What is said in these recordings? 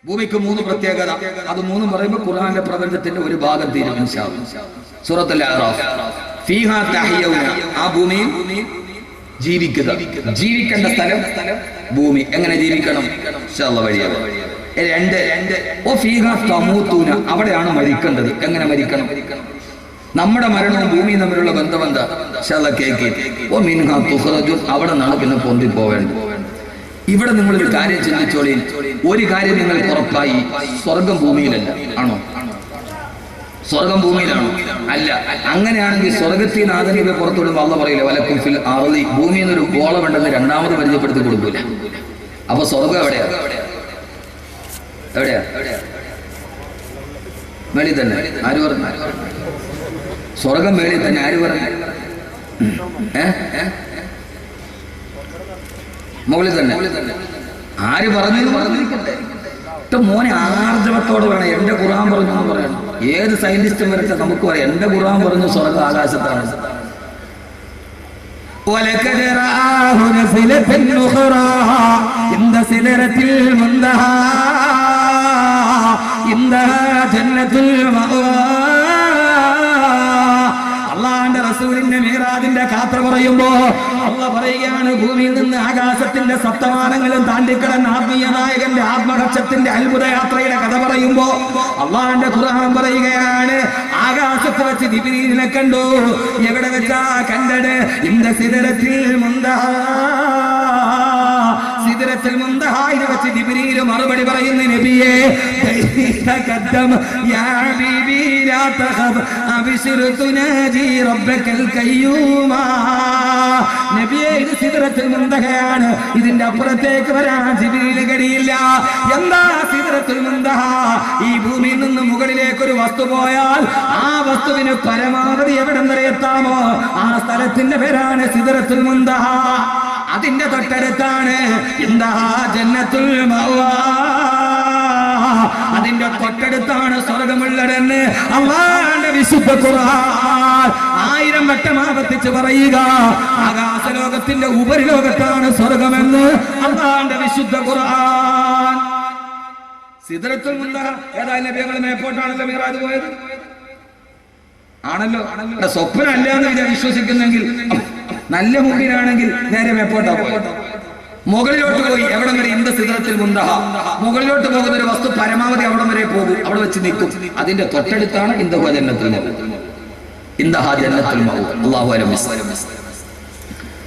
ഭൂമിക്ക് 3 പ്രത്യേകത. അത് 3 പറയുമ്പോൾ ഖുർആന്റെ പ്രപഞ്ചത്തിന്റെ ഒരു ഭാഗം തീരും ഇൻഷാ അല്ലാഹ്. സൂറത്തുൽ അഅറാഫ്. ഫീഹാ തഹ്യൗന, ആ ഭൂമിയിൽ ജീവിക്കുക. ജീവിക്കേണ്ട സ്ഥലം ഭൂമി. എങ്ങനെ ജീവിക്കണം ഇൻഷാ അല്ലാഹ് വഴിയാണ്. 2 ഓ ഫീഹാ തമൂതൂന, അവിടെയാണ് മരിക്കേണ്ടത്. എങ്ങനെ മരിക്കണം? നമ്മുടെ മരണവും ഭൂമിയും തമ്മിലുള്ള ബന്ധമെന്താ ഇൻഷാ അല്ലാഹ് കേൾക്കേ. ഓ മിൻഹാ തുഖ്റജു, അവിടെ നിന്നാണ് പിന്നെ പൊന്തി പോവേണ്ടത്. ഇവിടെ നിങ്ങളൊരു കാര്യം ചിന്തിച്ചോളി. ഒരു കാര്യം നിങ്ങൾക്ക് ഉറപ്പായി, സ്വർഗം ഭൂമിയിലല്ല. ആണോ? സ്വർഗം ഭൂമിയിലാണോ? അല്ല. അങ്ങനെയാണെങ്കിൽ സ്വർഗത്തിൽ നിന്ന് ആദം നബിയെ പുറത്തുവിടുമ്പോൾ അല്ലാഹ് പറയില്ല വലക്കും ഫിൽ അർളി, ഭൂമിയിൽ നിന്നൊരു ഗോളമുണ്ടെന്ന് രണ്ടാമത് പരിചയപ്പെടുത്തി കൊടുക്കൂല. അപ്പൊ സ്വർഗം എവിടെയാ? എവിടെയാ? മേളിൽ തന്നെ. ആര് പറഞ്ഞു? സ്വർഗം മേളിൽ തന്നെ. ആര് പറഞ്ഞു? മുകളിൽ തന്നെ. ആര് പറഞ്ഞു? പറഞ്ഞിരിക്കട്ടെ. മോനെ ആർജവത്തോടെ വേണം എന്റെ ഖുർആൻ പറഞ്ഞു എന്ന് പറയണം. ഏത് സയന്റിസ്റ്റും വരട്ടെ, നമുക്ക് പറയാം എന്റെ ഖുർആൻ പറഞ്ഞു സ്വർഗം ആകാശത്താണ്. وَلَقَدْ رَآهُ نَزْلَةً أُخْرَى عِندَ سِدْرَةِ الْمُنتَهَى عِندَهَا جَنَّةُ الْمَأْوَى. അള്ളാഹുവിന്റെ റസൂലിന്റെ മിഅ്റാജിന്റെ കഥ പറയുമ്പോ അള്ളാഹ് പറയുകയാണ്, ഭൂമിയിൽ നിന്ന് ആകാശത്തിന്റെ സപ്തമാനങ്ങളും താണ്ടിക്കടന്ന ആത്മീയ നായകന്റെ ആത്മകക്ഷത്തിന്റെ അത്ഭുത യാത്രയുടെ കഥ പറയുമ്പോ അള്ളാഹുവിന്റെ ഖുർആൻ പറയുകയാണ്, ആകാശത്ത് വെച്ച് ജിബ്രീലിനെ കണ്ടു. എവിടെ വെച്ചാ കണ്ടത്? ഇന്ന സിദ്റത്തുൽ മുൻതഹ. സിദ്റത്തുൽ മുൻതഹയിൽ വെച്ച് ജിബ്രീൽ മറുപടി പറയുന്നു, നബിയേ തഖദ്ദം യാ ഹബീബി ലാ തഖഫ് അബ്ശിർ തുനാജി റബ്ബകൽ ഖയ്യൂമ. നബിയേ, ഇത് സിദ്റത്തുൽ മുൻതഹയാണ്. ഇതിന്റെ അപ്പുറത്തേക്ക് വരാൻ ജിബ്രീൽ കഴിയില്ല. എന്താ സിദ്റത്തുൽ മുൻതഹ? ഈ ഭൂമിയിൽ നിന്ന് മുകളിലേക്ക് ഒരു വസ്തു പോയാൽ ആ വസ്തുവിന് പരമാവധി എവിടം വരെ എത്താമോ ആ സ്ഥലത്തിന്റെ പേരാണ് സിദ്റത്തുൽ മുൻതഹ. അതിന്റെ തൊട്ടടുത്താണ് ഇൻദഹാ ജന്നത്തുൽ മഅ്വാ. അതിന്റെ തൊട്ടടുത്താണ് സ്വർഗമുള്ളതെന്ന് അല്ലാഹുവിന്റെ വിശുദ്ധ ഖുർആൻ 1000 വട്ടം ആവർത്തിച്ച് പറയുക. ആകാശലോകത്തിന്റെ ഉപരിലോകത്താണ് സ്വർഗമെന്ന് അല്ലാഹുവിന്റെ വിശുദ്ധ ഖുർആൻ. സിദ്റത്തുൽ മുൻതഹ ഏതായാലും നബികൾ മേപ്പോട്ടാണല്ലോ മിറാജ് പോയത്. ആണല്ലോ. സ്വപ്നമല്ല എന്ന് വിശ്വസിക്കുന്നെങ്കിൽ, നല്ല മുമ്പിലാണെങ്കിൽ നേരെ മേപ്പോട്ടാ പോയത്. മുകളിലോട്ട് പോയി എവിടം വരെ? ഇന്ദ സിദ്റത്തുൽ മുൻതഹ. മുകളിലോട്ട് പോകുന്ന ഒരു വസ്തു പരമാവധി അവിടം വരെ പോകും, അവിടെ വെച്ച് നിൽക്കും. അതിന്റെ തൊട്ടടുത്താണ് ഇൻദഹാ ജന്നത്തുൽ മഅ്വാ. ഇൻദഹാ ജന്നത്തുൽ മഅ്വാ. അല്ലാഹു അലം.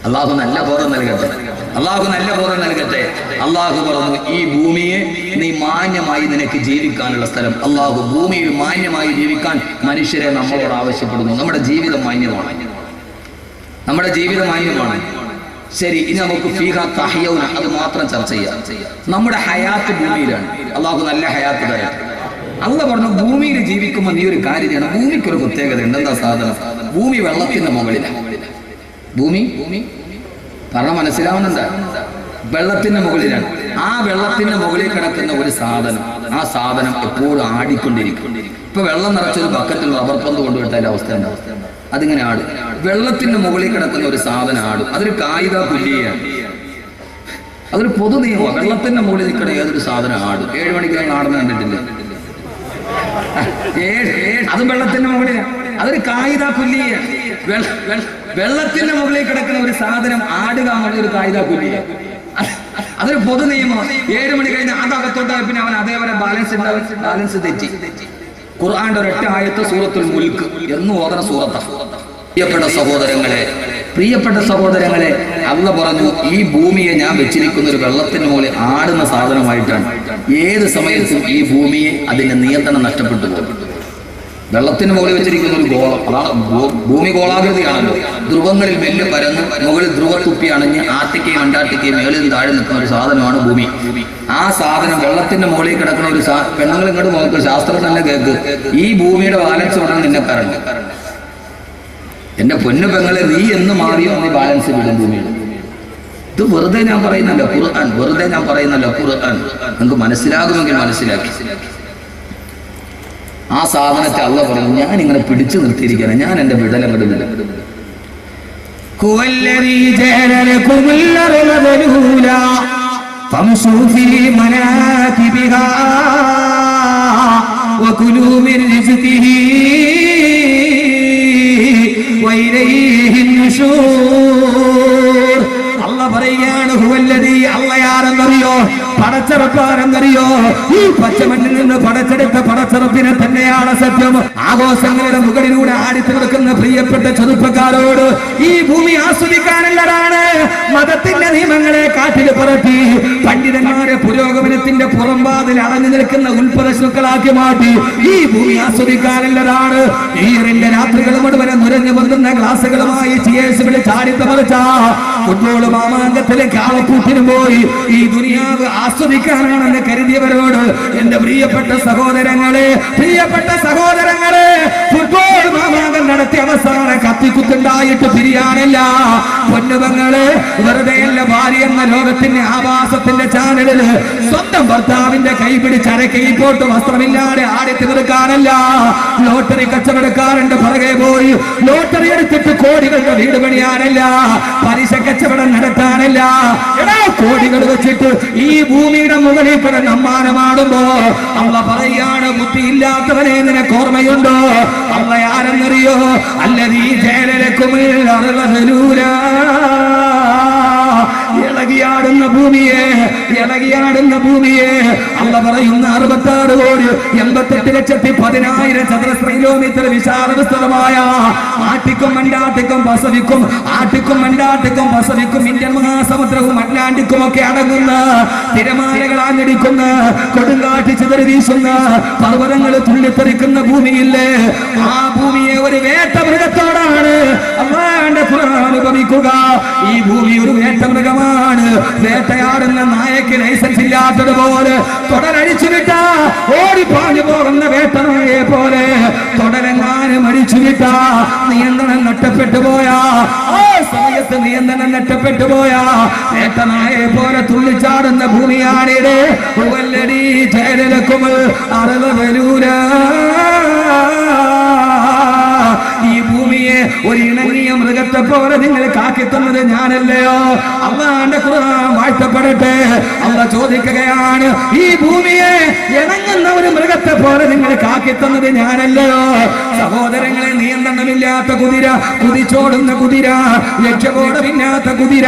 അല്ലാഹു നല്ല ബോധം നൽകട്ടെ. അല്ലാഹു നല്ല ബോധം നൽകട്ടെ. അല്ലാഹു പറഞ്ഞു, ഈ ഭൂമിയെ നീ മാന്യമായി നിനക്ക് ജീവിക്കാനുള്ള സ്ഥലം. അല്ലാഹു ഭൂമിയിൽ മാന്യമായി ജീവിക്കാൻ മനുഷ്യരെ നമ്മളോട് ആവശ്യപ്പെടുന്നു. നമ്മുടെ ജീവിതം മാന്യമാണ്. നമ്മുടെ ജീവിതം മാന്യമാണ്. ശരി, ഇനി നമുക്ക് ഫീഹാ തഹ്യൗന, അത് മാത്രം ചർച്ച ചെയ്യാം. നമ്മുടെ ഹയാത്ത് ഭൂമിയിലാണ്. അല്ലാഹു നല്ല ഹയാത്ത് തരാം. അല്ലാഹ് പറഞ്ഞു, ഭൂമിയിൽ ജീവിക്കുമ്പോൾ നീ ഒരു കാര്യം ചെയ്യണം. ഭൂമിക്കൊരു പ്രത്യേകത ഉണ്ട്. എന്താ സാധനം? ഭൂമി വെള്ളത്തിന്റെ മുകളിലാണ്. ഭൂമി പറഞ്ഞ മനസ്സിലാവുന്നുണ്ട്? വെള്ളത്തിന്റെ മുകളിലാണ്. ആ വെള്ളത്തിന്റെ മുകളിൽ കിടക്കുന്ന ഒരു സാധനം, ആ സാധനം എപ്പോഴും ആടിക്കൊണ്ടിരിക്കും. ഇപ്പൊ വെള്ളം നിറച്ചൊരു ബക്കറ്റിൽ റബ്ബർ പന്ത് കൊണ്ടുവിട്ടാൽ അവസ്ഥ ഉണ്ടാവും. അതിങ്ങനെ ആടും. വെള്ളത്തിന്റെ മുകളിൽ കിടക്കുന്ന ഒരു സാധനം ആടും. അതൊരു കായിക പുല്ലിയാണ്. അതൊരു പൊതു നിയമമാണ്. വെള്ളത്തിന്റെ മുകളിൽ നിൽക്കുന്ന ഏതൊരു സാധനം ആടും. 7 മണിക്ക് നിങ്ങൾ ആടുന്ന കണ്ടിട്ടില്ലേ? അതും വെള്ളത്തിന്റെ മുകളിലാണ്. അതൊരു കായിക പുല്ലിയാണ്. വെള്ളത്തിന്റെ മുകളിൽ കിടക്കുന്ന ഒരു സാധനം ആടുക എന്നുള്ള ഒരു കായിക പുല്ലിയാണ്. അതൊരു പൊതു നിയമമാണ്. 7 മണി കഴിഞ്ഞ് അതകത്തോട്ടാൽ പിന്നെ അവൻ അതേപോലെ ബാലൻസ് തെറ്റി. ഖുർആന്റെ ഒരൊറ്റ ആയത്ത് സൂറത്തുൽ മുൽക്ക് എന്ന് ഓതുന്ന സൂറത്താണ്. പ്രിയപ്പെട്ട സഹോദരങ്ങളെ, അല്ലാഹ് പറഞ്ഞു, ഈ ഭൂമിയെ ഞാൻ വെച്ചിരിക്കുന്ന ഒരു വെള്ളത്തിന് മുകളിൽ ആടുന്ന സാധനമായിട്ടാണ്. ഏത് സമയത്തും ഈ ഭൂമിയെ അതിന്റെ നിയന്ത്രണം നഷ്ടപ്പെട്ടു പോകും. വെള്ളത്തിന് മുകളിൽ വെച്ചിരിക്കുന്ന ഒരു ഗോളം, അതാണ് ഭൂമി. ഗോളാകൃതിയാണല്ലോ. ധ്രുവങ്ങളിൽ മെല്ല് പരന്ന് മുകളിൽ ധ്രുവ തുപ്പി അണഞ്ഞ് ആട്ടിക്കയും അണ്ടാട്ടിക്കയും മേളിൽ നിന്ന് താഴെ നിൽക്കുന്ന ഒരു സാധനമാണ് ഭൂമി. ആ സാധനം വെള്ളത്തിന്റെ മുകളിൽ കിടക്കുന്ന ഒരു പെണ്ണുങ്ങൾ ഇങ്ങോട്ട് നോക്കുക, ശാസ്ത്രം തന്നെ കേൾക്ക്. ഈ ഭൂമിയുടെ ബാലൻസ് ഉടനെ നിന്നെ കറങ്ങും. എന്റെ പൊന്നു പെങ്ങളെ, നീ എന്ന് മാറിയോ നീ ബാലൻസ് വിടും ഭൂമിയിൽ. ഇത് വെറുതെ ഞാൻ പറയുന്നല്ലോ ഖുർആൻ, വെറുതെ ഞാൻ പറയുന്നല്ലോ ഖുർആൻ. നിങ്ങൾക്ക് മനസ്സിലാകുമെങ്കിൽ മനസ്സിലാക്കി. ആ സാധനത്തെ അല്ലാഹ് പറഞ്ഞു, ഞാൻ ഇങ്ങനെ പിടിച്ചു നിർത്തിയിരിക്കുകയാണ്. ഞാൻ എന്റെ വിടലങ്ങോട്ട് വിടും. فامشوا في مناكبها നുശൂർ. അല്ലാഹ് പറയുകയാണ് ഹുവല്ലദീ, അല്ലാഹയാരെന്നറിയോ, പടച്ചറപ്പാരെന്നറിയോ, ഈ പച്ചമണ്ണിൽ നിന്ന് പടച്ചെടുത്ത പടച്ചറപ്പിനെ തന്നെയാണ് സത്യം. ആഘോഷങ്ങളുടെ മുകളിലൂടെ ആടിത്തീർക്കുന്ന പ്രിയപ്പെട്ട ചെറുപ്പക്കാരോട് ഈ ഭൂമി ആസ്വദിക്കാനുള്ളതാണ്. മതത്തിന്റെ നിയമങ്ങളെ കാറ്റിൽ പറത്തി പണ്ഡിതന്മാരെ പുരോഗമനത്തിന്റെ പുറംവാതിൽ അടഞ്ഞു നിൽക്കുന്ന ഉൾപ്രശ്നങ്ങളാക്കി മാറ്റി ഈ ഭൂമി ആസ്വദിക്കാനുള്ളതാണ്. ഈറിന്റെ രാത്രികൾ മുഴുവൻ നുരഞ്ഞു പൊന്നുന്ന ഗ്ലാസുകളുമായി ചിയേഴ്സുകളിൽ ചാടിത്തമറിച്ച ഫുട്ബോൾ മാമാങ്കത്തിലെ കാളക്കൂട്ടിനും പോയി ഈ ദുനിയാവ് ആസ്വദിക്കാനാണെന്ന് കരുതിയവരോട് എന്റെ പ്രിയപ്പെട്ട സഹോദരങ്ങളെ, ഫുട്ബോൾ മാമാങ്കം നടത്തി അവസാന കത്തിക്കുത്തുണ്ടായിട്ട് പിരിയാനല്ല പൊന്നുപങ്ങള്, വെറുതെയല്ല ഭാര്യ എന്ന ലോകത്തിന്റെ ആവാസത്തിന്റെ ചാനലില് സ്വന്തം ഭർത്താവിന്റെ കൈപിടിച്ച് അരക്കൈപ്പോട്ട് വസ്ത്രമില്ലാതെ ആടി തീർക്കാനല്ല. ലോട്ടറി കച്ചവടക്കാരന്റെ പുറകെ പോയി ലോട്ടറി എടുത്തിട്ട് കോടികളുടെ വീട് പണിയാനല്ല, പലിശ കച്ചവടം നടത്താനല്ല. കോടികൾ വെച്ചിട്ട് ഈ ഭൂമിയുടെ മുകളിൽ കിടന്ന് അമ്മാനമാടുമ്പോ അല്ലാഹ് പറയാണ്, ബുദ്ധിയില്ലാത്തവനെ നിനക്ക് ഓർമ്മയുണ്ടോ? അല്ലാഹ് ആരെന്നറിയോ? അല്ലദീ ജഅലലകുമുൽ അർള ദലൂലാ. ഇളകിയാടുന്ന ഭൂമിയെ അല്ലാഹ് പറയുന്ന 66 കോടി 88,10,000 ചതുരശ്ര കിലോമീറ്റർ വിശാല വിസ്തൃതമായ ആർട്ടിക്കും അന്റാർട്ടിക്കും പസഫിക്കും ഇന്ത്യൻ മഹാസമുദ്രവും അറ്റ്ലാന്റിക്കും ഒക്കെ അടങ്ങുന്ന തിരമാലകൾ ആഞ്ഞടിക്കുന്ന കൊടുങ്കാറ്റ് ചിതറി വീശുന്ന പർവ്വതങ്ങൾ തുള്ളിത്തെറിക്കുന്ന ഭൂമിയില്ലേ, ആ ഭൂമിയെ ഒരു വേട്ട മൃഗത്തോടാണ് അല്ലാഹുവിന്റെ ഖുർആൻ ഉപമിക്കുക. ഈ ഭൂമി ഒരു വേട്ട മൃഗമാണ്. വേട്ടയാടുന്ന നായക്ക് ലൈസൻസ് ഇല്ലാത്തതുപോലെ തുടരടിച്ചു വിട്ട ഓടി പാഞ്ഞു പോകുന്ന വേട്ടനായെ പോലെ തുടരെങ്ങാനും അടിച്ചു വിട്ട നിയന്ത്രണം നഷ്ടപ്പെട്ടു പോയാ, ആ സമയത്ത് നിയന്ത്രണം നഷ്ടപ്പെട്ടു പോയാ വേട്ടനായെ പോലെ തുള്ളിച്ചാടുന്ന ഭൂമിയാണിടെ. ഹുവല്ലദീ ജഅലലകുമുൽ അർള ദലൂലാ. ഈ ഭൂമിയെ ഒരു ഇണങ്ങിയ മൃഗത്തെ പോലെ നിങ്ങൾ കാക്കി തന്നത് ഞാനല്ലയോ? അല്ലാഹുവിന്റെ ഖുർആൻ വാഴ്ത്തപ്പെടട്ടെ. അല്ലാഹ് ചോദിക്കുകയാണ്, ഈ ഭൂമിയെ ഇണങ്ങുന്ന ഒരു മൃഗത്തെ പോലെ നിങ്ങൾ കാക്കി തന്നത് ഞാനല്ലയോ? സഹോദരങ്ങളെ, നിയന്ത്രണമില്ലാത്ത കുതിര, കുതിച്ചോടുന്ന കുതിര, ലക്ഷ്യബോധമില്ലാത്ത കുതിര,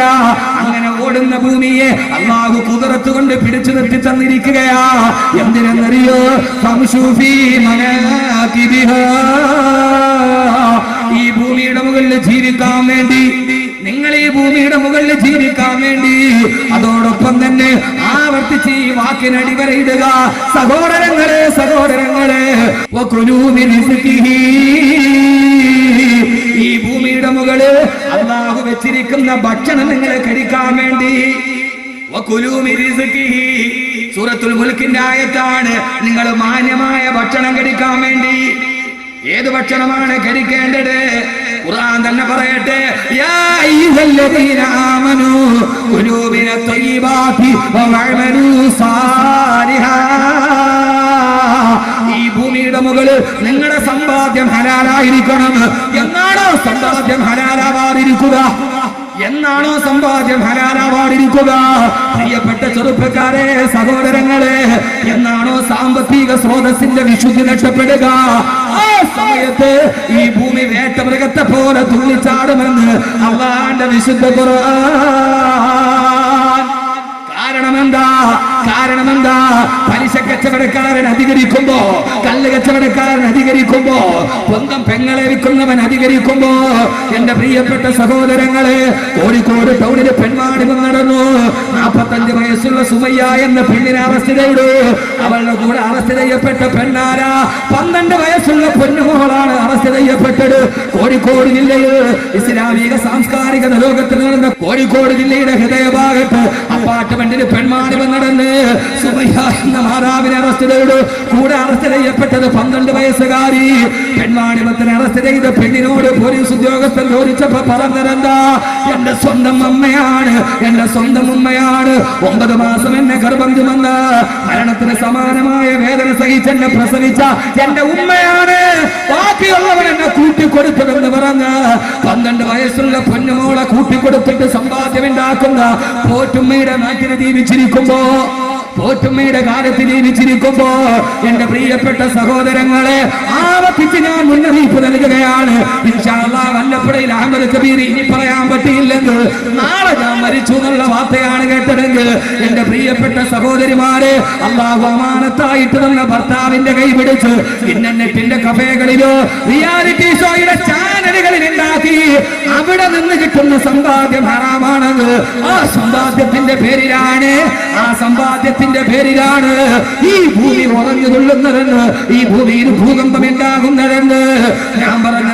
അങ്ങനെ ഓടുന്ന ഭൂമിയെ അല്ലാഹു കുതിരത്ത് കൊണ്ട് പിടിച്ചു നിർത്തി തന്നിരിക്കുകയാ. എന്തിനെന്നറിയോ? ഫംശൂഫി മനാകിബിഹാ. ഈ ഭൂമിയുടെ മുകളിൽ ജീവിക്കാൻ വേണ്ടി, നിങ്ങൾ ഈ ഭൂമിയുടെ മുകളിൽ ജീവിക്കാൻ വേണ്ടി അതോടൊപ്പം തന്നെ ആവർത്തിച്ച് ഈ വാക്കിനടിവരയിടുക. സഹോദരങ്ങളെ, ഈ ഭൂമിയുടെ മുകളിൽ അല്ലാഹു വെച്ചിരിക്കുന്ന ഭക്ഷണം നിങ്ങൾ കഴിക്കാൻ വേണ്ടി. സൂറത്തുൽ മുൽക്കിന്റെ ആയത്താണ്. നിങ്ങൾ മാന്യമായ ഭക്ഷണം കഴിക്കാൻ വേണ്ടി. ഏത് ഭക്ഷണമാണ് കഴിക്കേണ്ടത്? ഖുർആൻ തന്നെ പറയട്ടെ, യാ അയ്യുഹല്ലദീന ആമനൂ കുലൂ മിനത് ത്വയ്യിബാതി വഅമലൂ സാലിഹാ. ഈ ഭൂമിയുടെ മുകളിൽ നിങ്ങളുടെ സമ്പാദ്യം ഹലാലായിരിക്കണം. എന്നാണോ സമ്പാദ്യം ഹലാലാവാതിരിക്കുക? പ്രിയപ്പെട്ട ചെറുപ്പക്കാരെ, സഹോദരങ്ങളെ, എന്നാണോ സാമ്പത്തിക സ്രോതസ്സിന്റെ വിശുദ്ധി നഷ്ടപ്പെടുക? ആ സമയത്ത് ഈ ഭൂമി വേട്ട മൃഗത്തെ പോലെ തുള്ളിച്ചാടുമെന്ന് അല്ലാഹുവിന്റെ വിശുദ്ധ ഖുർആൻ. കാരണമെന്താ? പലിശ കച്ചവടക്കാരൻ അധികരിക്കുമ്പോ, കല്ല് കച്ചവടക്കാരൻ അധികരിക്കുമ്പോ, സ്വന്തം പെങ്ങളെ വിൽക്കുന്നവൻ അധികരിക്കുമ്പോ, എന്റെ പ്രിയപ്പെട്ട സഹോദരങ്ങളെ, കോഴിക്കോട് ടൗണില് പെൺവാണിഭം നടന്നു. 45 വയസ്സുള്ള സുമയ്യ എന്ന പെണ്ണിനെ അറസ്റ്റ് ചെയ്തു. അവളുടെ കൂടെ അറസ്റ്റ് ചെയ്യപ്പെട്ട പെണ്ണാര 12 വയസ്സുള്ള പൊന്നുമോളാണ് അറസ്റ്റ് ചെയ്യപ്പെട്ടത്. കോഴിക്കോട് ജില്ലയിൽ ഇസ്ലാമിക സാംസ്കാരിക ലോകത്തിൽ നടന്ന കോഴിക്കോട് ജില്ലയുടെ ഹൃദയഭാഗത്ത് അപ്പാർട്ട്മെന്റിന് പെൺവാണിഭം നടന്ന് സുമയ്യ എന്ന മാതാവിനെ അറസ്റ്റ് ചെയ്തു. കൂടെ അറസ്റ്റ് ചെയ്യപ്പെട്ടത് 12 വയസ്സുകാരി. പെൺവാണിഭത്തിന് അറസ്റ്റ് ചെയ്ത പെണ്ണിനോട് പോലീസ് ഉദ്യോഗസ്ഥൻ ചോദിച്ചപ്പോ പറഞ്ഞതെന്താ? എന്റെ സ്വന്തം അമ്മയാണ്, എന്റെ സ്വന്തം ഉമ്മയാണ്. 9 മാസം എന്നെ ഗർഭം ചുമന്ന് മരണത്തിന് സമാനമായ വേദന സഹിച്ചെന്നെ പ്രസവിച്ച എന്റെ ഉമ്മയാണ്. ബാക്കിയുള്ളവൻ എന്നെ കൂട്ടിക്കൊടുത്തതെന്ന് പറഞ്ഞ് 12 വയസ്സുള്ള പൊന്നുമോളെ കൂട്ടിക്കൊടുത്തിട്ട് സമ്പാദ്യം ഉണ്ടാക്കുന്ന പോറ്റുമ്മയുടെ നാട്ടിൽ ജീവിച്ചിരിക്കുമ്പോ പോറ്റുമ്മയുടെ കാലത്ത് ജീവിച്ചിരിക്കുമ്പോ എന്റെ പ്രിയപ്പെട്ട സഹോദരങ്ങളെ ആവർത്തിച്ച് ഞാൻ മുന്നറിയിപ്പ് നൽകുകയാണ്. ഇൻഷാ അല്ലാഹ് വല്ലപ്പുഴയിൽ അഹമ്മദ് കബീർ ഇനി പറയാൻ പറ്റിയില്ലെങ്കിൽ നാളെ ഞാൻ മരിച്ചു എന്നുള്ള വാർത്തയാണ് കേട്ടതെങ്കിൽ എന്റെ പ്രിയപ്പെട്ട സഹോദരിമാരെ, അല്ലാഹു അമാനത്തായിട്ട് തന്ന ഭർത്താവിന്റെ കൈ പിടിച്ച് ഇന്റർനെറ്റിന്റെ കഫേകളിലോ റിയാലിറ്റി ഷോയുടെ ചാനലുകളിൽ ഉണ്ടാക്കി അവിടെ നിന്ന് കിട്ടുന്ന സമ്പാദ്യം ഹറാമാണെന്ന് ആ സമ്പാദ്യത്തിന്റെ പേരിലാണ് ഈ ഭൂമി ഉറഞ്ഞു തുള്ളുന്നതെന്ന്, ഈ ഭൂമിയിൽ ഭൂകമ്പം ഉണ്ടാകുന്നതെന്ന് ഞാൻ പറഞ്ഞത്.